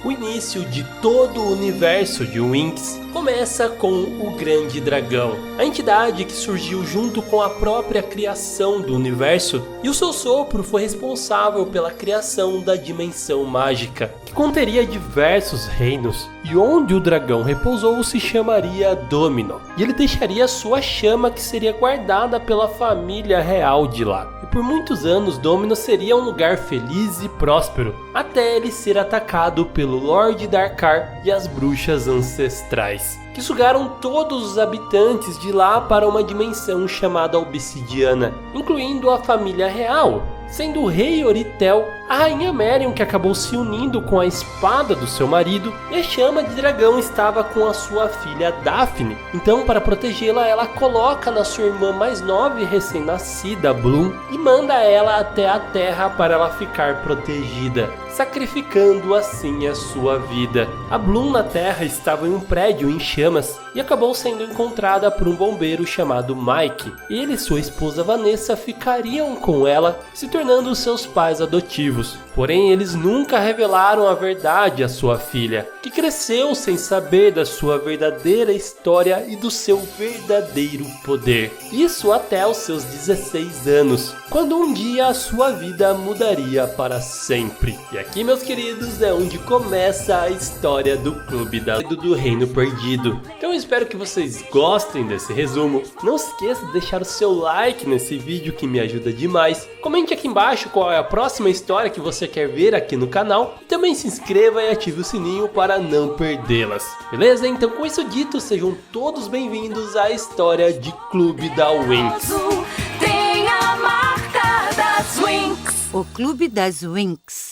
o início de todo o universo de Winx começa com o Grande Dragão, a entidade que surgiu junto com a própria criação do universo, e o seu sopro foi responsável pela criação da Dimensão Mágica, que conteria diversos reinos, e onde o dragão repousou se chamaria Domino, e ele deixaria sua chama que seria guardada pela família real de lá. E por muitos anos Domino seria um lugar feliz e próspero, até ele ser atacado pelo Lorde Darkar e as bruxas ancestrais, que sugaram todos os habitantes de lá para uma dimensão chamada Obsidiana, incluindo a família real, sendo o rei Oritel, a rainha Merion, que acabou se unindo com a espada do seu marido, e a chama de dragão estava com a sua filha Daphne. Então, para protegê-la, ela coloca na sua irmã mais nova e recém-nascida, Bloom, e manda ela até a terra para ela ficar protegida, sacrificando assim a sua vida. A Bloom na terra estava em um prédio em chamas e acabou sendo encontrada por um bombeiro chamado Mike. Ele e sua esposa Vanessa ficariam com ela, se tornando seus pais adotivos. Porém, eles nunca revelaram a verdade à sua filha, que cresceu sem saber da sua verdadeira história e do seu verdadeiro poder. Isso até os seus 16 anos, quando um dia a sua vida mudaria para sempre. E aqui, meus queridos, é onde começa a história do Clube do Reino Perdido. Então eu espero que vocês gostem desse resumo. Não se esqueça de deixar o seu like nesse vídeo, que me ajuda demais. Comente aqui embaixo qual é a próxima história que você quer ver aqui no canal. E também se inscreva e ative o sininho para não perdê-las. Beleza? Então, com isso dito, sejam todos bem-vindos à história de Clube da Winx. Tem a marca das Winx. O Clube das Winx.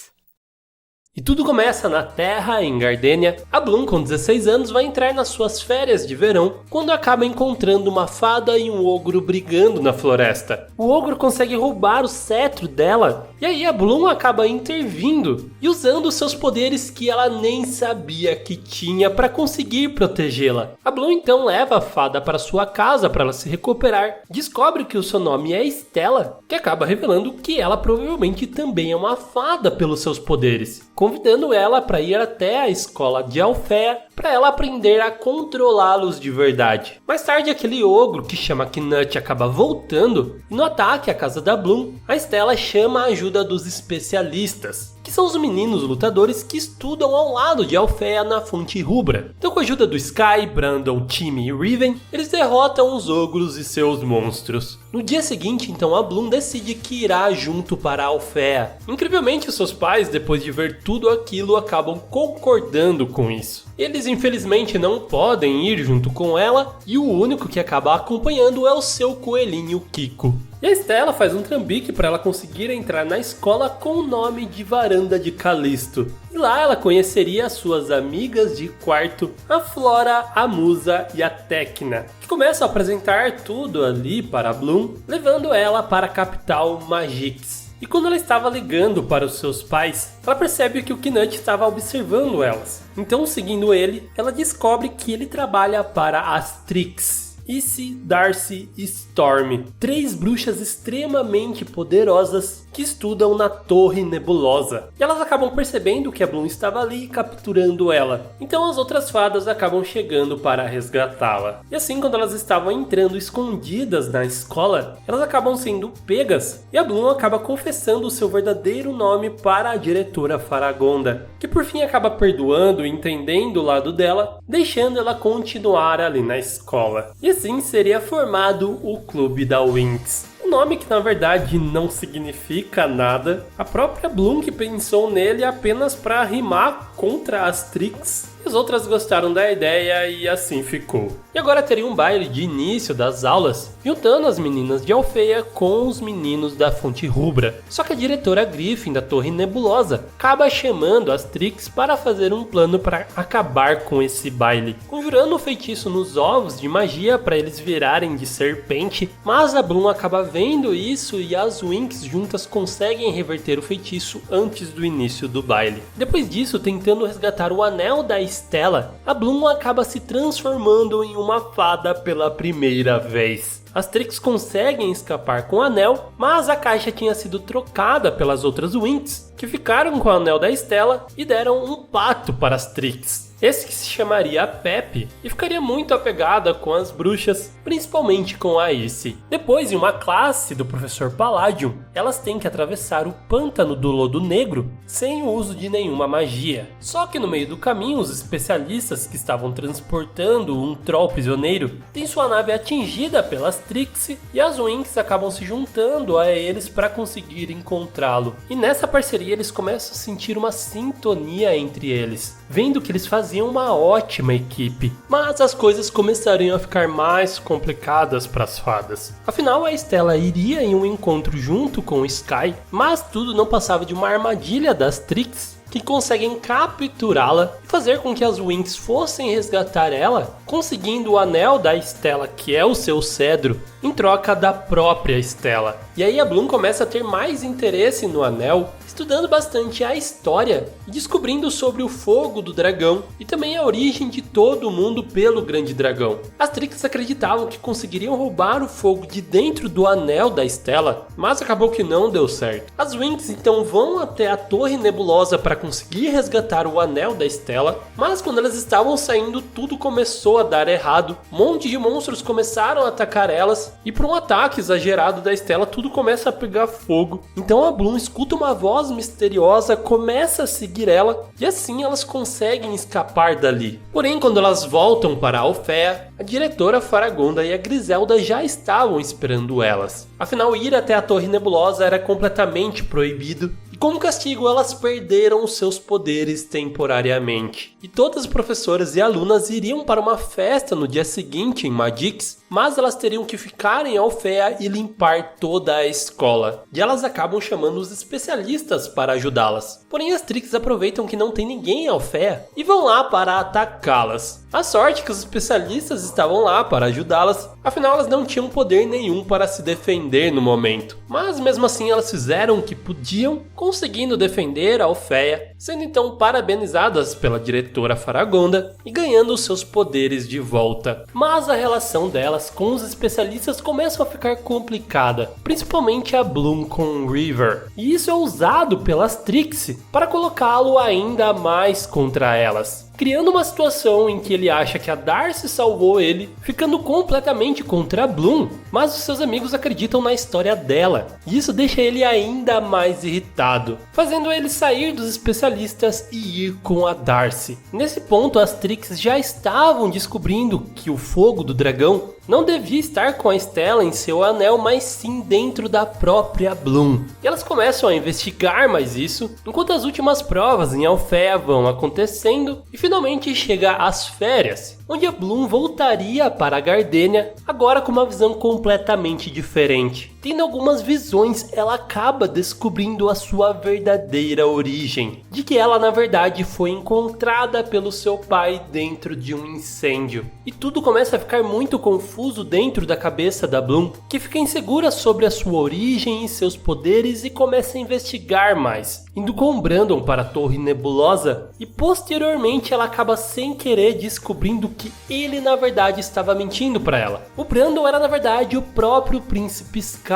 E tudo começa na Terra, em Gardenia. A Bloom, com 16 anos, vai entrar nas suas férias de verão, quando acaba encontrando uma fada e um ogro brigando na floresta. O ogro consegue roubar o cetro dela, e aí a Bloom acaba intervindo e usando seus poderes que ela nem sabia que tinha para conseguir protegê-la. A Bloom então leva a fada para sua casa para ela se recuperar. Descobre que o seu nome é Stella, que acaba revelando que ela provavelmente também é uma fada pelos seus poderes, convidando ela para ir até a escola de Alfea para ela aprender a controlá-los de verdade. Mais tarde, aquele ogro que chama Knut acaba voltando, e no ataque à casa da Bloom, a Stella chama a ajuda dos especialistas, que são os meninos lutadores que estudam ao lado de Alfea na Fonte Rubra. Então, com a ajuda do Sky, Brandon, Timmy e Riven, eles derrotam os ogros e seus monstros. No dia seguinte, então, a Bloom decide que irá junto para Alfea. Incrivelmente, os seus pais, depois de ver tudo aquilo, acabam concordando com isso. Eles infelizmente não podem ir junto com ela, e o único que acaba acompanhando é o seu coelhinho Kiko. E a Stella faz um trambique para ela conseguir entrar na escola com o nome de Varanda de Calisto. E lá ela conheceria as suas amigas de quarto, a Flora, a Musa e a Tecna, que começam a apresentar tudo ali para a Bloom, levando ela para a capital Magix. E quando ela estava ligando para os seus pais, ela percebe que o Knut estava observando elas. Então, seguindo ele, ela descobre que ele trabalha para as Trix, Issy, Darcy e Storm, 3 bruxas extremamente poderosas que estudam na Torre Nebulosa. E elas acabam percebendo que a Bloom estava ali capturando ela. Então as outras fadas acabam chegando para resgatá-la. E assim, quando elas estavam entrando escondidas na escola, elas acabam sendo pegas, e a Bloom acaba confessando o seu verdadeiro nome para a diretora Faragonda, que por fim acaba perdoando e entendendo o lado dela, deixando ela continuar ali na escola. E assim seria formado o Clube da Winx. Um nome que na verdade não significa nada. A própria Bloom que pensou nele apenas para rimar contra as Trix. As outras gostaram da ideia e assim ficou. E agora teria um baile de início das aulas, juntando as meninas de Alfeia com os meninos da Fonte Rubra. Só que a diretora Griffin da Torre Nebulosa acaba chamando as Trix para fazer um plano para acabar com esse baile, conjurando um feitiço nos ovos de magia para eles virarem de serpente, mas a Bloom acaba vendo isso e as Winx juntas conseguem reverter o feitiço antes do início do baile. Depois disso, tentando resgatar o anel da Stella, a Bloom acaba se transformando em uma fada pela primeira vez. As Trix conseguem escapar com o anel, mas a caixa tinha sido trocada pelas outras Winx, que ficaram com o anel da Stella e deram um pato para as Trix. Esse que se chamaria Pepe e ficaria muito apegada com as bruxas, principalmente com a Ace. Depois, em uma classe do professor Palladium, elas têm que atravessar o pântano do Lodo Negro sem o uso de nenhuma magia. Só que no meio do caminho, os especialistas que estavam transportando um troll prisioneiro têm sua nave atingida pelas Trix e as Winx acabam se juntando a eles para conseguir encontrá-lo. E nessa parceria eles começam a sentir uma sintonia entre eles, vendo que eles faziam uma ótima equipe, mas as coisas começariam a ficar mais complicadas para as fadas. Afinal, a Stella iria em um encontro junto com o Sky, mas tudo não passava de uma armadilha das Trix, que conseguem capturá-la e fazer com que as Winx fossem resgatar ela, conseguindo o anel da Stella, que é o seu cedro, em troca da própria Stella. E aí a Bloom começa a ter mais interesse no anel, estudando bastante a história e descobrindo sobre o fogo do dragão e também a origem de todo mundo pelo grande dragão. As Trix acreditavam que conseguiriam roubar o fogo de dentro do anel da Stella, mas acabou que não deu certo. As Winx então vão até a Torre Nebulosa para conseguir resgatar o anel da Stella, mas quando elas estavam saindo tudo começou a dar errado. Um monte de monstros começaram a atacar elas e por um ataque exagerado da Stella tudo começa a pegar fogo. Então a Bloom escuta uma voz misteriosa, começa a seguir ela e assim elas conseguem escapar dali. Porém, quando elas voltam para Alfea, a diretora Faragonda e a Griselda já estavam esperando elas. Afinal, ir até a Torre Nebulosa era completamente proibido. Como castigo, elas perderam os seus poderes temporariamente. E todas as professoras e alunas iriam para uma festa no dia seguinte em Magix, mas elas teriam que ficar em Alfea e limpar toda a escola. E elas acabam chamando os especialistas para ajudá-las. Porém, as Trix aproveitam que não tem ninguém em Alfea e vão lá para atacá-las. A sorte é que os especialistas estavam lá para ajudá-las, afinal elas não tinham poder nenhum para se defender no momento. Mas mesmo assim elas fizeram o que podiam, conseguindo defender a Alfea, sendo então parabenizadas pela diretora Faragonda e ganhando os seus poderes de volta. Mas a relação delas com os especialistas começa a ficar complicada, principalmente a Bloom com o River. E isso é usado pelas Trix para colocá-lo ainda mais contra elas, criando uma situação em que ele acha que a Darcy salvou ele, ficando completamente contra a Bloom, mas os seus amigos acreditam na história dela, e isso deixa ele ainda mais irritado, fazendo ele sair dos especialistas e ir com a Darcy. Nesse ponto, as Trix já estavam descobrindo que o fogo do dragão não devia estar com a Stella em seu anel, mas sim dentro da própria Bloom. E elas começam a investigar mais isso, enquanto as últimas provas em Alfea vão acontecendo e finalmente chega às férias, onde a Bloom voltaria para a Gardenia, agora com uma visão completamente diferente. Tendo algumas visões, ela acaba descobrindo a sua verdadeira origem, de que ela na verdade foi encontrada pelo seu pai dentro de um incêndio. E tudo começa a ficar muito confuso dentro da cabeça da Bloom, que fica insegura sobre a sua origem e seus poderes e começa a investigar mais, indo com Brandon para a Torre Nebulosa e posteriormente ela acaba sem querer descobrindo que ele na verdade estava mentindo para ela. O Brandon era na verdade o próprio príncipe Sky,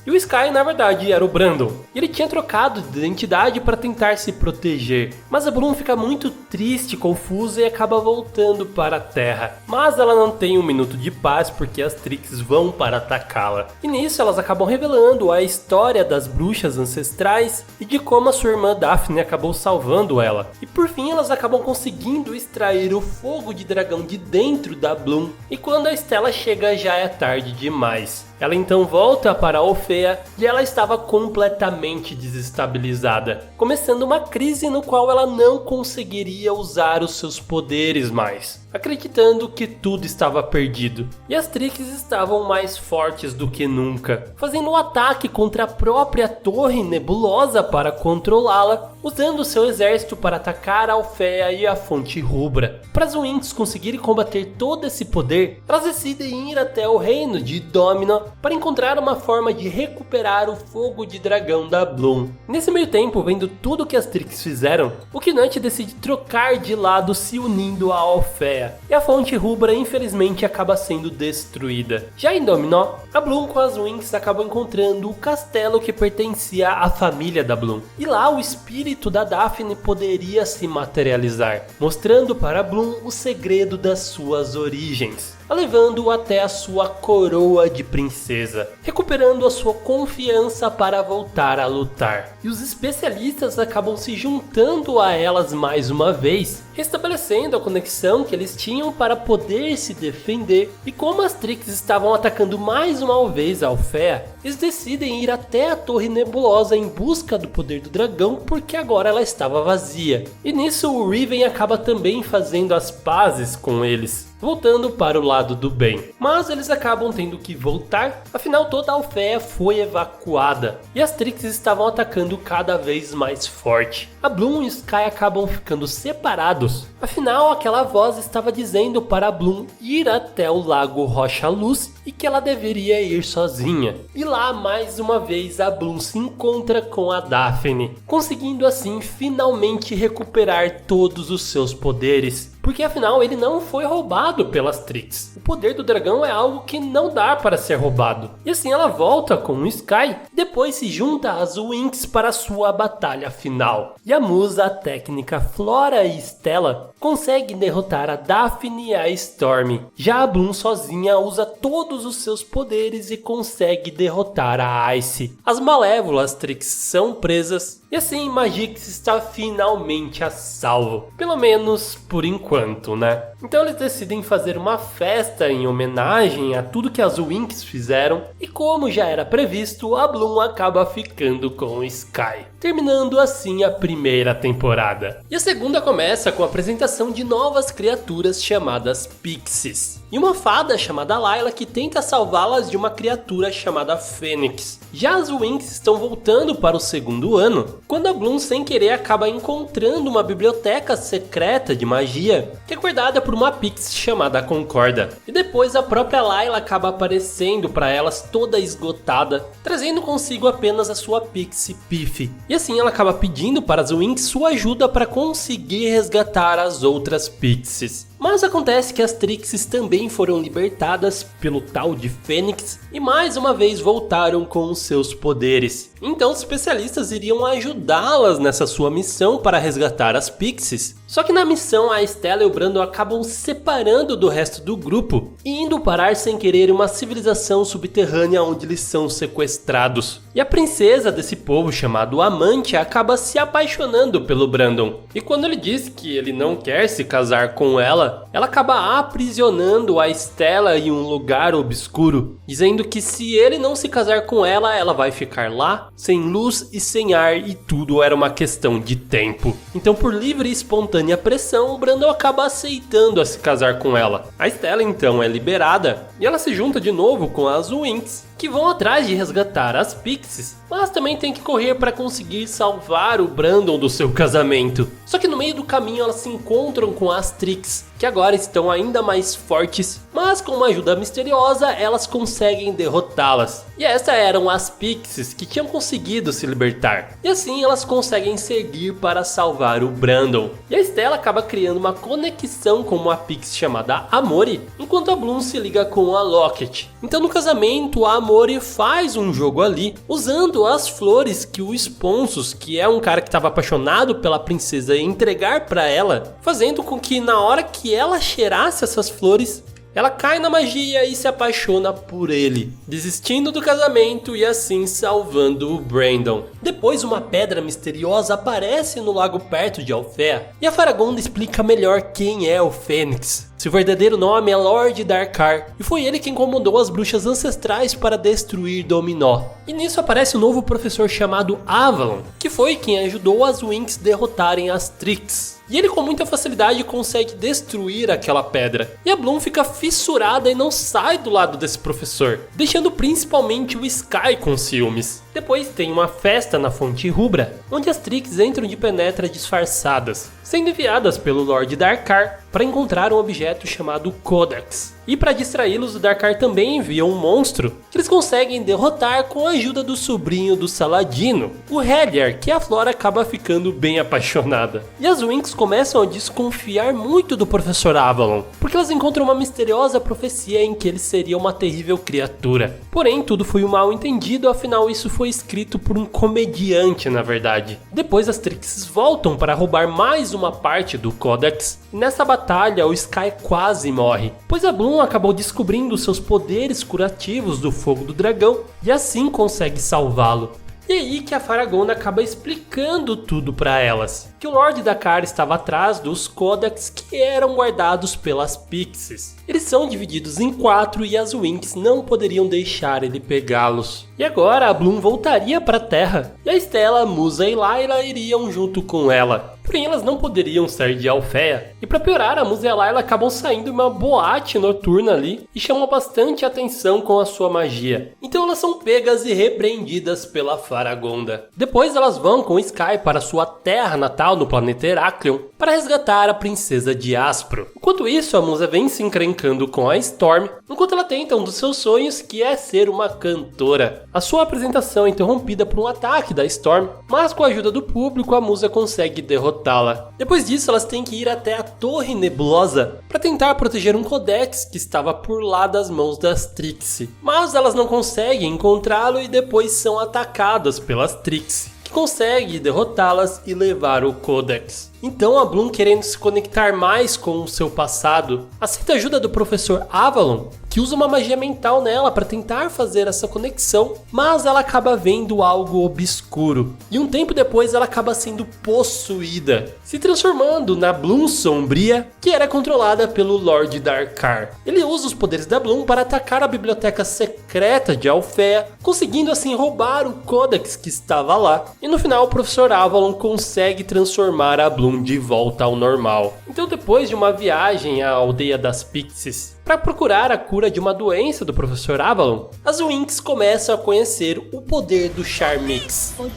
e o Sky na verdade era o Brandon. Ele tinha trocado de identidade para tentar se proteger, mas a Bloom fica muito triste, confusa e acaba voltando para a Terra. Mas ela não tem um minuto de paz porque as Trix vão para atacá-la. E nisso elas acabam revelando a história das bruxas ancestrais e de como a sua irmã Daphne acabou salvando ela. E por fim elas acabam conseguindo extrair o fogo de dragão de dentro da Bloom. E quando a Stella chega já é tarde demais. Ela então volta para Alfea e ela estava completamente desestabilizada, começando uma crise no qual ela não conseguiria usar os seus poderes mais, acreditando que tudo estava perdido. E as Trix estavam mais fortes do que nunca, fazendo um ataque contra a própria Torre Nebulosa para controlá-la, usando seu exército para atacar a Alfea e a Fonte Rubra. Para as Winx conseguirem combater todo esse poder, elas decidem ir até o reino de Domino para encontrar uma forma de recuperar o fogo de dragão da Bloom. Nesse meio tempo, vendo tudo que as Trix fizeram, o Knut decide trocar de lado, se unindo a Alfea, e a Fonte Rubra infelizmente acaba sendo destruída. Já em Dominó, a Bloom com as Winx acabam encontrando o castelo que pertencia à família da Bloom, e lá o espírito da Daphne poderia se materializar, mostrando para Bloom o segredo das suas origens, a levando até a sua coroa de princesa, recuperando a sua confiança para voltar a lutar. E os especialistas acabam se juntando a elas mais uma vez, restabelecendo a conexão que eles tinham para poder se defender. E como as Trix estavam atacando mais uma vez a Alfea, eles decidem ir até a Torre Nebulosa em busca do poder do dragão, porque agora ela estava vazia. E nisso o Riven acaba também fazendo as pazes com eles, voltando para o lado do bem. Mas eles acabam tendo que voltar, afinal toda a Alfea foi evacuada e as Trix estavam atacando cada vez mais forte. A Bloom e o Sky acabam ficando separados, afinal aquela voz estava dizendo para a Bloom ir até o Lago Rocha Luz e que ela deveria ir sozinha. E lá mais uma vez a Bloom se encontra com a Daphne, conseguindo assim finalmente recuperar todos os seus poderes, porque afinal ele não foi roubado pelas Trix. O poder do dragão é algo que não dá para ser roubado. E assim ela volta com o Sky, depois se junta às Winx para sua batalha final. E a musa técnica Flora e Stella conseguem derrotar a Daphne e a Storm. Já a Bloom sozinha usa todos os seus poderes e consegue derrotar a Ice. As malévolas Trix são presas e assim Magix está finalmente a salvo, pelo menos por enquanto, né? Então eles decidem fazer uma festa em homenagem a tudo que as Winx fizeram e como já era previsto, a Bloom acaba ficando com o Sky, terminando assim a primeira temporada. E a segunda começa com a apresentação de novas criaturas chamadas Pixies e uma fada chamada Layla que tenta salvá-las de uma criatura chamada Fênix. Já as Winx estão voltando para o segundo ano, quando a Bloom sem querer acaba encontrando uma biblioteca secreta de magia que é guardada por uma Pixie chamada Concorda. E depois a própria Layla acaba aparecendo para elas toda esgotada, trazendo consigo apenas a sua Pixie Piff. E assim ela acaba pedindo para as Winx sua ajuda para conseguir resgatar as outras Pixies. Mas acontece que as Trixes também foram libertadas pelo tal de Fênix e mais uma vez voltaram com os seus poderes. Então os especialistas iriam ajudá-las nessa sua missão para resgatar as Pixies. Só que na missão a Stella e o Brandon acabam se separando do resto do grupo e indo parar sem querer em uma civilização subterrânea onde eles são sequestrados. E a princesa desse povo chamado Amante acaba se apaixonando pelo Brandon. E quando ele diz que ele não quer se casar com ela acaba aprisionando a Stella em um lugar obscuro, dizendo que se ele não se casar com ela vai ficar lá, sem luz e sem ar, e tudo era uma questão de tempo. Então por livre e espontânea pressão, o Brandon acaba aceitando a se casar com ela. A Stella então é liberada e ela se junta de novo com as Winx, que vão atrás de resgatar as Pixies, mas também tem que correr para conseguir salvar o Brandon do seu casamento. Só que no meio do caminho elas se encontram com as Trix, que agora estão ainda mais fortes, mas com uma ajuda misteriosa elas conseguem derrotá-las. E essas eram as Pixies que tinham conseguido se libertar. E assim elas conseguem seguir para salvar o Brandon. E a Stella acaba criando uma conexão com uma Pixie chamada Amori, enquanto a Bloom se liga com a Locket. Então no casamento a Amori faz um jogo ali, usando as flores que o Esponsos, que é um cara que estava apaixonado pela princesa, ia entregar para ela, fazendo com que na hora que ela cheirasse essas flores, ela cai na magia e se apaixona por ele, desistindo do casamento e assim salvando o Brandon. Depois uma pedra misteriosa aparece no lago perto de Alfea e a Faragonda explica melhor quem é o Fênix. Seu verdadeiro nome é Lord Darkar e foi ele quem comandou as bruxas ancestrais para destruir Dominó. E nisso aparece um novo professor chamado Avalon, que foi quem ajudou as Winx derrotarem as Trix. E ele com muita facilidade consegue destruir aquela pedra. E a Bloom fica fissurada e não sai do lado desse professor, deixando principalmente o Sky com ciúmes. Depois tem uma festa na Fonte Rubra, onde as Trix entram de penetra disfarçadas, sendo enviadas pelo Lord Darkar para encontrar um objeto chamado Codex. E para distraí-los, o Darkar também envia um monstro que eles conseguem derrotar com a ajuda do sobrinho do Saladino, o Hellier, que a Flora acaba ficando bem apaixonada. E as Winx começam a desconfiar muito do Professor Avalon, porque elas encontram uma misteriosa profecia em que ele seria uma terrível criatura. Porém, tudo foi um mal entendido, afinal isso foi escrito por um comediante, na verdade. Depois as Trix voltam para roubar mais uma parte do Codex, e nessa batalha o Sky quase morre, pois a Bloom acabou descobrindo seus poderes curativos do fogo do dragão e assim consegue salvá-lo. E aí que a Faragonda acaba explicando tudo para elas, que o Lord Darkar estava atrás dos Codex que eram guardados pelas Pixies. Eles são divididos em 4 e as Winx não poderiam deixar ele pegá-los. E agora a Bloom voltaria para a Terra, e a Stella, a Musa e Layla iriam junto com ela. Porém elas não poderiam sair de Alfea, e para piorar, a Musa e a Layla acabam saindo em uma boate noturna ali e chamam bastante atenção com a sua magia. Então elas são pegas e repreendidas pela Faragonda. Depois elas vão com Sky para sua terra natal no planeta Heraklion para resgatar a princesa de Aspro. Enquanto isso, a Musa vem se encrencando com a Storm, enquanto ela tenta um dos seus sonhos, que é ser uma cantora. A sua apresentação é interrompida por um ataque da Storm, mas com a ajuda do público a Musa consegue derrotá-la. Depois disso, elas têm que ir até a Torre Nebulosa para tentar proteger um Codex que estava por lá das mãos das Trixie. Mas elas não conseguem encontrá-lo e depois são atacadas pelas Trixie, que consegue derrotá-las e levar o Codex. Então a Bloom, querendo se conectar mais com o seu passado, aceita a ajuda do Professor Avalon, que usa uma magia mental nela para tentar fazer essa conexão, mas ela acaba vendo algo obscuro. E um tempo depois ela acaba sendo possuída, se transformando na Bloom Sombria, que era controlada pelo Lord Darkar. Ele usa os poderes da Bloom para atacar a biblioteca secreta de Alfea, conseguindo assim roubar o Codex que estava lá. E no final o Professor Avalon consegue transformar a Bloom de volta ao normal. Então, depois de uma viagem à aldeia das Pixies para procurar a cura de uma doença do Professor Avalon, as Winx começam a conhecer o poder do Charmix. Poder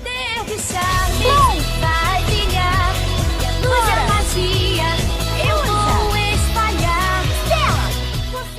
de Charmix vai brilhar. Luz é magia, eu vou espalhar.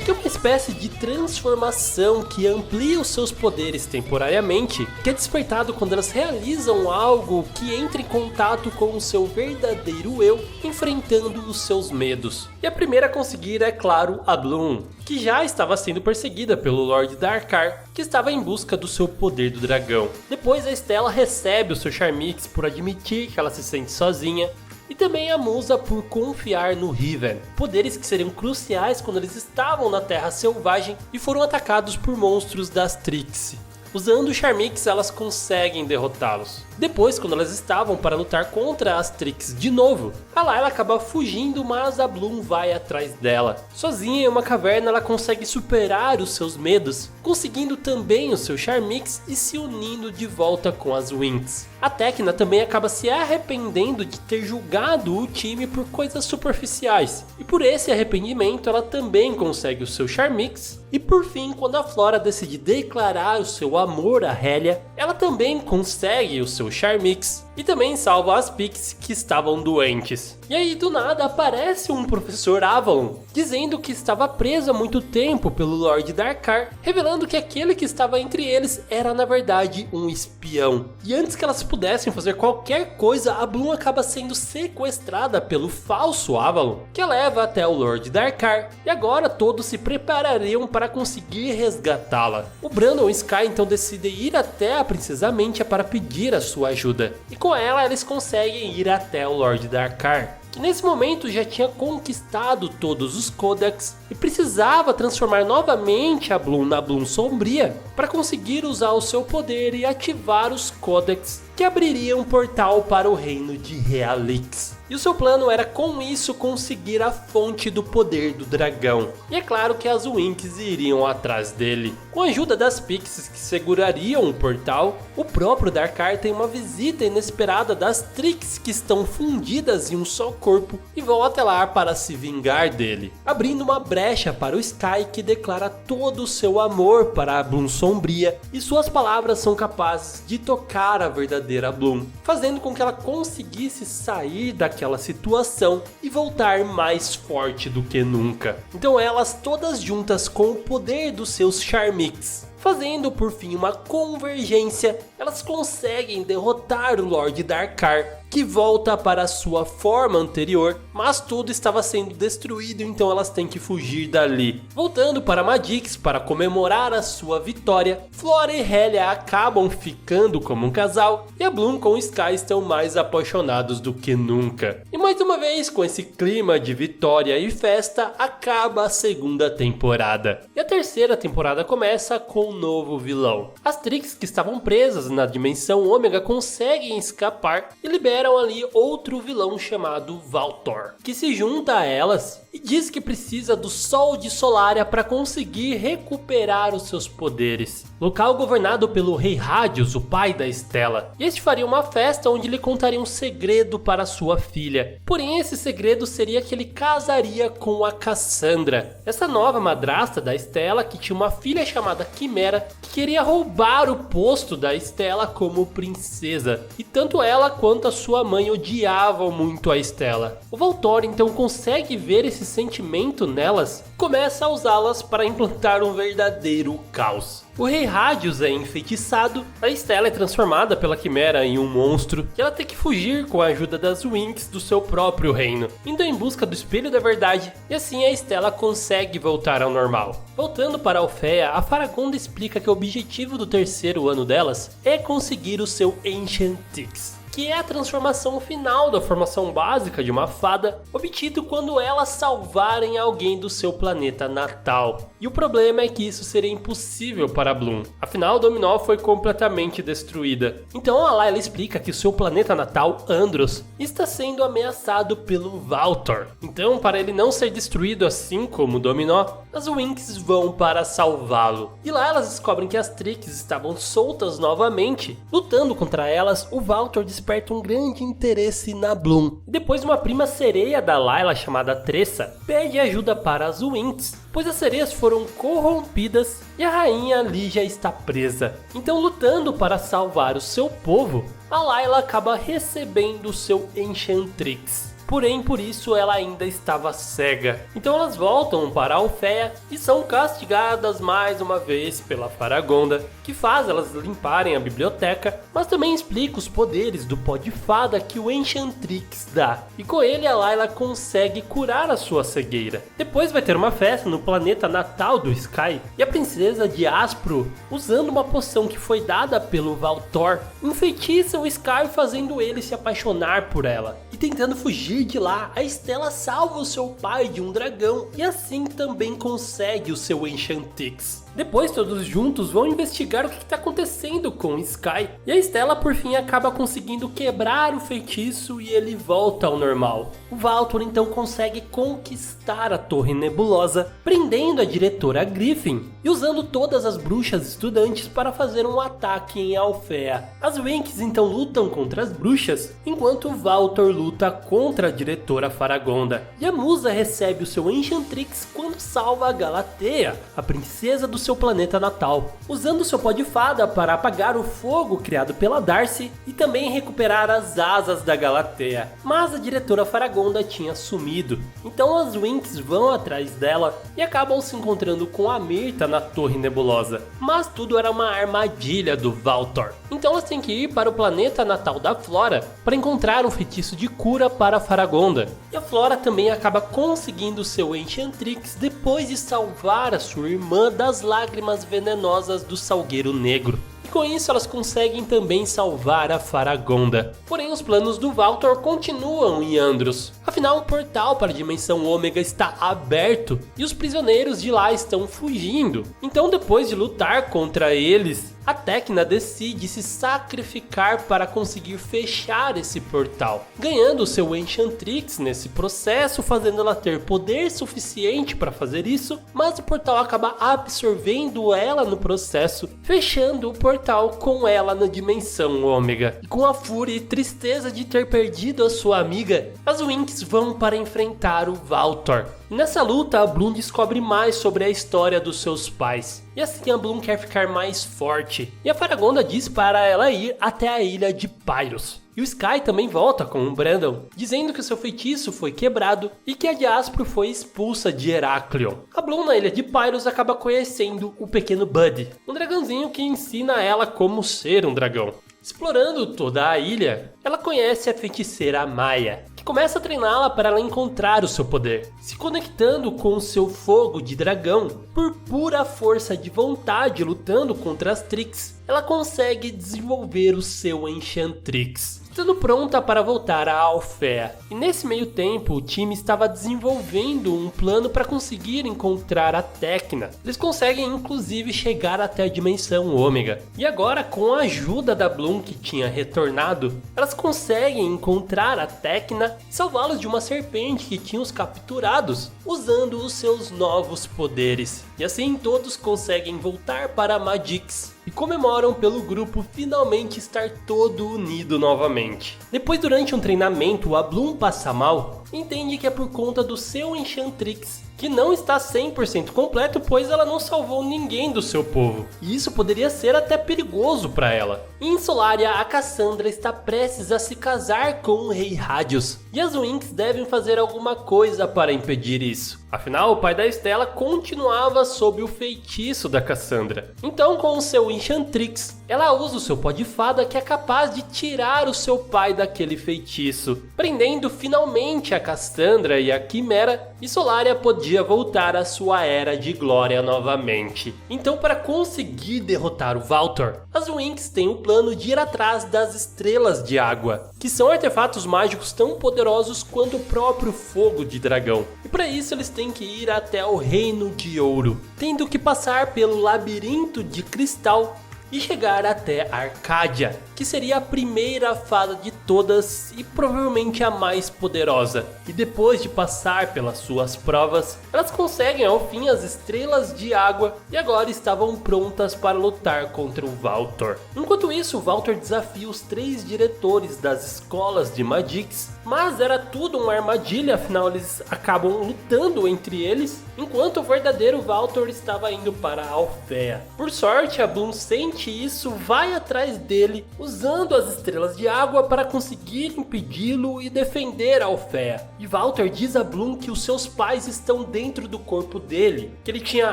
Que é uma espécie de transformação que amplia os seus poderes temporariamente, que é despertado quando elas realizam algo que entra em contato com o seu verdadeiro eu, enfrentando os seus medos. E a primeira a conseguir é, claro, a Bloom, que já estava sendo perseguida pelo Lord Darkar, que estava em busca do seu poder do dragão. Depois a Stella recebe o seu Charmix por admitir que ela se sente sozinha, e também a Musa por confiar no Riven, poderes que seriam cruciais quando eles estavam na Terra Selvagem e foram atacados por monstros das Trixie. Usando o Charmix, elas conseguem derrotá-los. Depois, quando elas estavam para lutar contra as Trix de novo, a Layla acaba fugindo, mas a Bloom vai atrás dela. Sozinha em uma caverna, ela consegue superar os seus medos, conseguindo também o seu Charmix e se unindo de volta com as Winx. A Tecna também acaba se arrependendo de ter julgado o time por coisas superficiais, e por esse arrependimento ela também consegue o seu Charmix. E por fim, quando a Flora decide declarar o seu amor a Hellia, ela também consegue o seu Charmix e também salva as Pixies que estavam doentes. E aí do nada aparece um Professor Avalon, dizendo que estava preso há muito tempo pelo Lord Darkar, revelando que aquele que estava entre eles era na verdade um espião. E antes que elas pudessem fazer qualquer coisa, a Bloom acaba sendo sequestrada pelo falso Avalon, que a leva até o Lord Darkar, e agora todos se preparariam para conseguir resgatá-la. O Brandon e Sky então decidem ir até a Princesa Mantia para pedir a sua ajuda, e com ela eles conseguem ir até o Lord Darkar, que nesse momento já tinha conquistado todos os Codex e precisava transformar novamente a Bloom na Bloom Sombria para conseguir usar o seu poder e ativar os Codex que abririam um portal para o reino de Realix. E o seu plano era com isso conseguir a fonte do poder do dragão. E é claro que as Winx iriam atrás dele. Com a ajuda das Pixies que segurariam o portal, o próprio Darkar tem uma visita inesperada das Trix que estão fundidas em um só corpo e vão até lá para se vingar dele, abrindo uma brecha para o Sky, que declara todo o seu amor para a Bloom Sombria, e suas palavras são capazes de tocar a verdadeira Bloom, fazendo com que ela conseguisse sair daquela situação e voltar mais forte do que nunca. Então elas todas juntas com o poder dos seus Charmix, fazendo por fim uma convergência, elas conseguem derrotar o Lord Darkar, que volta para sua forma anterior, mas tudo estava sendo destruído, então elas têm que fugir dali. Voltando para Magix para comemorar a sua vitória, Flora e Helia acabam ficando como um casal, e a Bloom com o Sky estão mais apaixonados do que nunca. E mais uma vez, com esse clima de vitória e festa, acaba a segunda temporada. E a terceira temporada começa com um novo vilão. As Trix que estavam presas na dimensão Ômega conseguem escapar e liberam ali outro vilão chamado Valtor, que se junta a elas e diz que precisa do Sol de Solaria para conseguir recuperar os seus poderes. Local governado pelo Rei Radius, o pai da Stella. E este faria uma festa onde lhe contaria um segredo para sua filha. Porém, esse segredo seria que ele casaria com a Cassandra, essa nova madrasta da Stella que tinha uma filha chamada Quimera, que queria roubar o posto da Stella como princesa. E tanto ela quanto a sua mãe odiavam muito a Stella. O Valtor então consegue ver esse sentimento nelas, começa a usá-las para implantar um verdadeiro caos. O Rei Radius é enfeitiçado, a Stella é transformada pela Quimera em um monstro e ela tem que fugir com a ajuda das Winx do seu próprio reino, indo em busca do Espelho da Verdade, e assim a Stella consegue voltar ao normal. Voltando para Alfea, a Faragonda explica que o objetivo do terceiro ano delas é conseguir o seu Ancient Tix, que é a transformação final da formação básica de uma fada, obtido quando elas salvarem alguém do seu planeta natal. E o problema é que isso seria impossível para Bloom, afinal Dominó foi completamente destruída. Então a Layla explica que o seu planeta natal, Andros, está sendo ameaçado pelo Valtor. Então, para ele não ser destruído assim como Dominó, as Winx vão para salvá-lo. E lá elas descobrem que as Trix estavam soltas novamente. Lutando contra elas, o Valtor desperta um grande interesse na Bloom. E depois uma prima sereia da Layla chamada Tressa pede ajuda para as Winx, pois as sereias foram corrompidas e a rainha Lígia está presa. Então, lutando para salvar o seu povo, a Layla acaba recebendo o seu Enchantrix. Porém, por isso ela ainda estava cega. Então elas voltam para Alfea e são castigadas mais uma vez pela Faragonda, que faz elas limparem a biblioteca, mas também explica os poderes do pó de fada que o Enchantrix dá. E com ele a Layla consegue curar a sua cegueira. Depois vai ter uma festa no planeta natal do Sky, e a princesa de Aspro, usando uma poção que foi dada pelo Valtor, enfeitiça o Sky, fazendo ele se apaixonar por ela. E tentando fugir de lá, a Stella salva o seu pai de um dragão e assim também consegue o seu Enchantrix. Depois todos juntos vão investigar o que está acontecendo com Sky, e a Stella por fim acaba conseguindo quebrar o feitiço e ele volta ao normal. O Valtor então consegue conquistar a Torre Nebulosa, prendendo a diretora Griffin e usando todas as bruxas estudantes para fazer um ataque em Alfea. As Winx então lutam contra as bruxas, enquanto o Valtor luta contra a diretora Faragonda. E a Musa recebe o seu Enchantrix quando salva a Galatea, a princesa do seu planeta natal, usando seu pó de fada para apagar o fogo criado pela Darcy e também recuperar as asas da Galatea. Mas a diretora Faragonda tinha sumido, então as Winx vão atrás dela e acabam se encontrando com a Mirta na Torre Nebulosa. Mas tudo era uma armadilha do Valtor. Então elas têm que ir para o planeta natal da Flora para encontrar um feitiço de cura para a Faragonda. E a Flora também acaba conseguindo seu Enchantrix depois de salvar a sua irmã das lágrimas venenosas do Salgueiro Negro. E com isso elas conseguem também salvar a Faragonda. Porém os planos do Valtor continuam em Andros. Afinal, um portal para a dimensão Ômega está aberto e os prisioneiros de lá estão fugindo. Então, depois de lutar contra eles, a Tecna decide se sacrificar para conseguir fechar esse portal, ganhando seu Enchantrix nesse processo, fazendo ela ter poder suficiente para fazer isso, mas o portal acaba absorvendo ela no processo, fechando o portal com ela na dimensão Ômega. E com a fúria e tristeza de ter perdido a sua amiga, as Winx vão para enfrentar o Valtor. Nessa luta, a Bloom descobre mais sobre a história dos seus pais. E assim a Bloom quer ficar mais forte. E a Faragonda diz para ela ir até a ilha de Pyros. E o Sky também volta com o Brandon, dizendo que o seu feitiço foi quebrado e que a Diaspro foi expulsa de Heraklion. A Bloom na ilha de Pyros acaba conhecendo o pequeno Bud, um dragãozinho que ensina ela como ser um dragão. Explorando toda a ilha, ela conhece a feiticeira Maya, que começa a treiná-la para ela encontrar o seu poder, se conectando com o seu fogo de dragão. Por pura força de vontade, lutando contra as Trix, ela consegue desenvolver o seu Enchantrix, estando pronta para voltar a Alfea. E nesse meio tempo, o time estava desenvolvendo um plano para conseguir encontrar a Tecna. Eles conseguem inclusive chegar até a dimensão Ômega. E agora, com a ajuda da Bloom que tinha retornado, elas conseguem encontrar a Tecna e salvá-los de uma serpente que tinha os capturados, usando os seus novos poderes. E assim todos conseguem voltar para Magix e comemoram pelo grupo finalmente estar todo unido novamente. Depois, durante um treinamento, a Bloom passa mal e entende que é por conta do seu Enchantrix, que não está 100% completo, pois ela não salvou ninguém do seu povo. E isso poderia ser até perigoso para ela. Em Solaria, a Cassandra está prestes a se casar com o Rei Radius, e as Winx devem fazer alguma coisa para impedir isso. Afinal, o pai da Estela continuava sob o feitiço da Cassandra. Então, com o seu Enchantrix, ela usa o seu pó de fada que é capaz de tirar o seu pai daquele feitiço, prendendo finalmente a Cassandra e a Quimera, e Solaria podia voltar à sua era de glória novamente. Então, para conseguir derrotar o Valtor, as Winx têm o plano de ir atrás das Estrelas de Água, que são artefatos mágicos tão poderosos quanto o próprio fogo de dragão. E para isso eles têm que ir até o Reino de Ouro, tendo que passar pelo Labirinto de Cristal e chegar até Arcádia, que seria a primeira fada de todas e provavelmente a mais poderosa. E depois de passar pelas suas provas, elas conseguem ao fim as Estrelas de Água e agora estavam prontas para lutar contra o Valtor. Enquanto isso, o Valtor desafia os 3 diretores das escolas de Magix, mas era tudo uma armadilha, afinal eles acabam lutando entre eles, enquanto o verdadeiro Valtor estava indo para Alfea. Por sorte, a Bloom sente isso, vai atrás dele, usando as Estrelas de Água para conseguir impedi-lo e defender Alfea. E Valtor diz a Bloom que os seus pais estão dentro do corpo dele, que ele tinha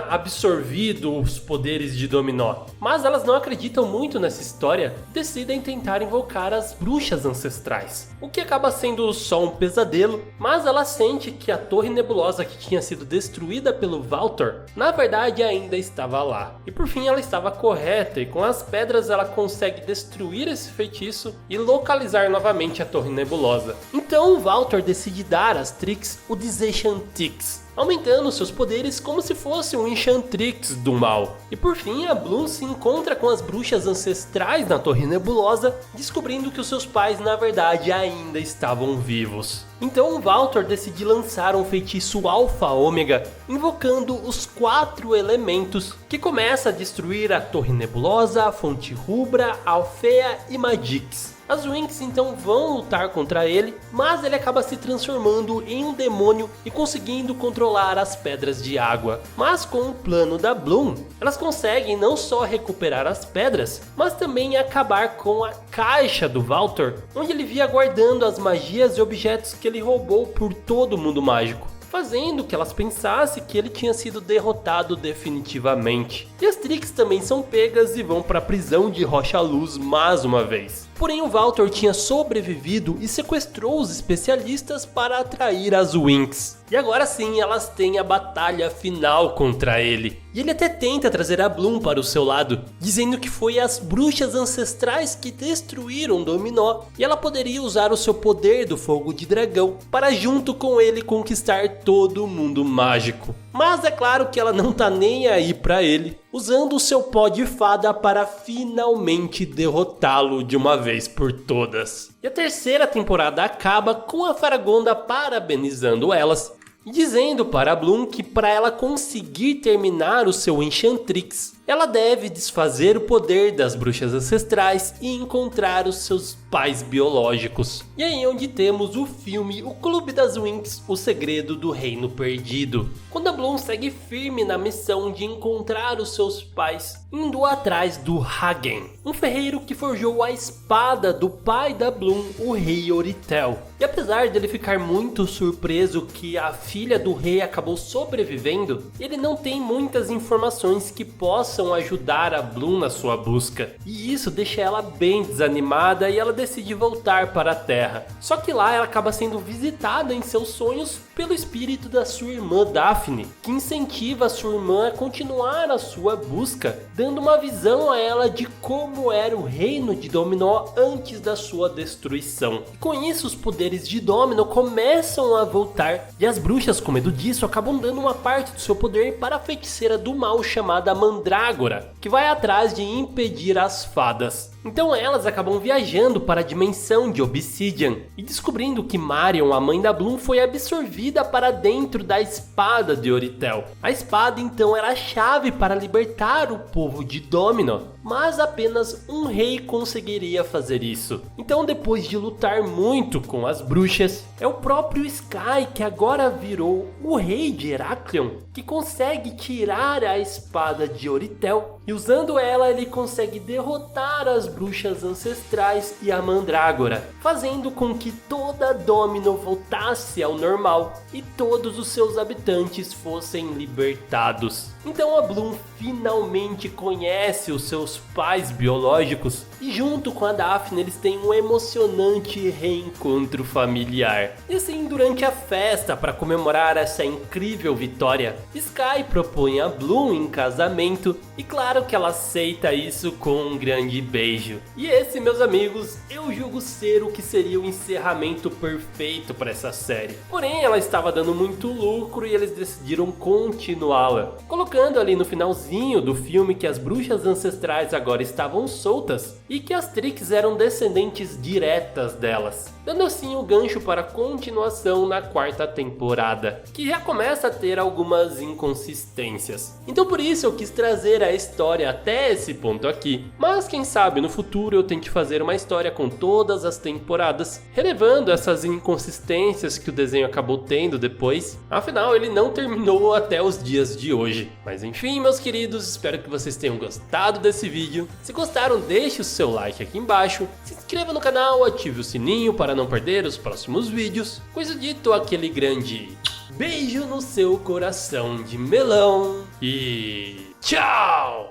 absorvido os poderes de Dominó. Mas elas não acreditam muito nessa história, decidem tentar invocar as bruxas ancestrais, o que acaba sendo só um pesadelo, mas ela sente que a Torre Nebulosa que tinha sido destruída pelo Valtor, na verdade ainda estava lá. E por fim ela estava correta, e com as pedras ela consegue destruir esse feitiço e localizar novamente a Torre Nebulosa. Então o Valtor decide dar às Trix o Desenchantix, aumentando seus poderes como se fosse um Enchantrix do mal. E por fim, a Bloom se encontra com as bruxas ancestrais na Torre Nebulosa, descobrindo que os seus pais na verdade ainda estavam vivos. Então o Valtor decide lançar um feitiço Alpha Ômega, invocando os 4 elementos, que começa a destruir a Torre Nebulosa, a Fonte Rubra, Alfea e Magix. As Winx então vão lutar contra ele, mas ele acaba se transformando em um demônio e conseguindo controlar as pedras de água. Mas com o plano da Bloom, elas conseguem não só recuperar as pedras, mas também acabar com a caixa do Valtor, onde ele via guardando as magias e objetos que ele roubou por todo o mundo mágico, fazendo que elas pensassem que ele tinha sido derrotado definitivamente. E as Trix também são pegas e vão para a prisão de Rocha Luz mais uma vez. Porém o Valtor tinha sobrevivido e sequestrou os especialistas para atrair as Winx. E agora sim elas têm a batalha final contra ele. E ele até tenta trazer a Bloom para o seu lado, dizendo que foi as bruxas ancestrais que destruíram Dominó e ela poderia usar o seu poder do fogo de dragão para junto com ele conquistar todo o mundo mágico. Mas é claro que ela não tá nem aí pra ele, usando o seu pó de fada para finalmente derrotá-lo de uma vez por todas. E a terceira temporada acaba com a Faragonda parabenizando elas, dizendo para a Bloom que para ela conseguir terminar o seu Enchantrix, ela deve desfazer o poder das bruxas ancestrais e encontrar os seus pais biológicos. E aí onde temos o filme O Clube das Winx, O Segredo do Reino Perdido, quando a Bloom segue firme na missão de encontrar os seus pais, indo atrás do Hagen, um ferreiro que forjou a espada do pai da Bloom, o rei Oritel. E apesar dele ficar muito surpreso que a filha do rei acabou sobrevivendo, ele não tem muitas informações que possam ajudar a Bloom na sua busca. E isso deixa ela bem desanimada e ela decide voltar para a Terra. Só que lá ela acaba sendo visitada em seus sonhos pelo espírito da sua irmã Daphne, que incentiva a sua irmã a continuar a sua busca, dando uma visão a ela de como era o reino de Dominó antes da sua destruição. E com isso os poderes de Domino começam a voltar e as bruxas, com medo disso, acabam dando uma parte do seu poder para a feiticeira do mal chamada Mandrágora, que vai atrás de impedir as fadas. Então elas acabam viajando para a dimensão de Obsidian e descobrindo que Marion, a mãe da Bloom, foi absorvida para dentro da espada de Oritel. A espada então era a chave para libertar o povo de Domino, mas apenas um rei conseguiria fazer isso. Então depois de lutar muito com as bruxas, é o próprio Sky, que agora virou o rei de Heraklion, que consegue tirar a espada de Oritel e usando ela ele consegue derrotar as bruxas ancestrais e a Mandrágora, fazendo com que toda Domino voltasse ao normal e todos os seus habitantes fossem libertados. Então a Bloom finalmente conhece os seus pais biológicos e junto com a Daphne eles têm um emocionante reencontro familiar. E assim, durante a festa para comemorar essa incrível vitória, Sky propõe a Bloom em casamento e claro que ela aceita isso com um grande beijo. E esse, meus amigos, eu julgo ser o que seria o encerramento perfeito para essa série. Porém, ela estava dando muito lucro e eles decidiram continuá-la, colocando ali no finalzinho do filme que as bruxas ancestrais agora estavam soltas e que as Trix eram descendentes diretas delas, dando assim o gancho para a continuação na quarta temporada, que já começa a ter algumas inconsistências. Então por isso eu quis trazer a história até esse ponto aqui, mas quem sabe no futuro eu tente fazer uma história com todas as temporadas, relevando essas inconsistências que o desenho acabou tendo depois, afinal ele não terminou até os dias de hoje. Mas enfim, meus queridos, espero que vocês tenham gostado desse vídeo. Se gostaram, deixe o seu like aqui embaixo, se inscreva no canal, ative o sininho para não perder os próximos vídeos. Coisa dito, aquele grande beijo no seu coração de melão e tchau!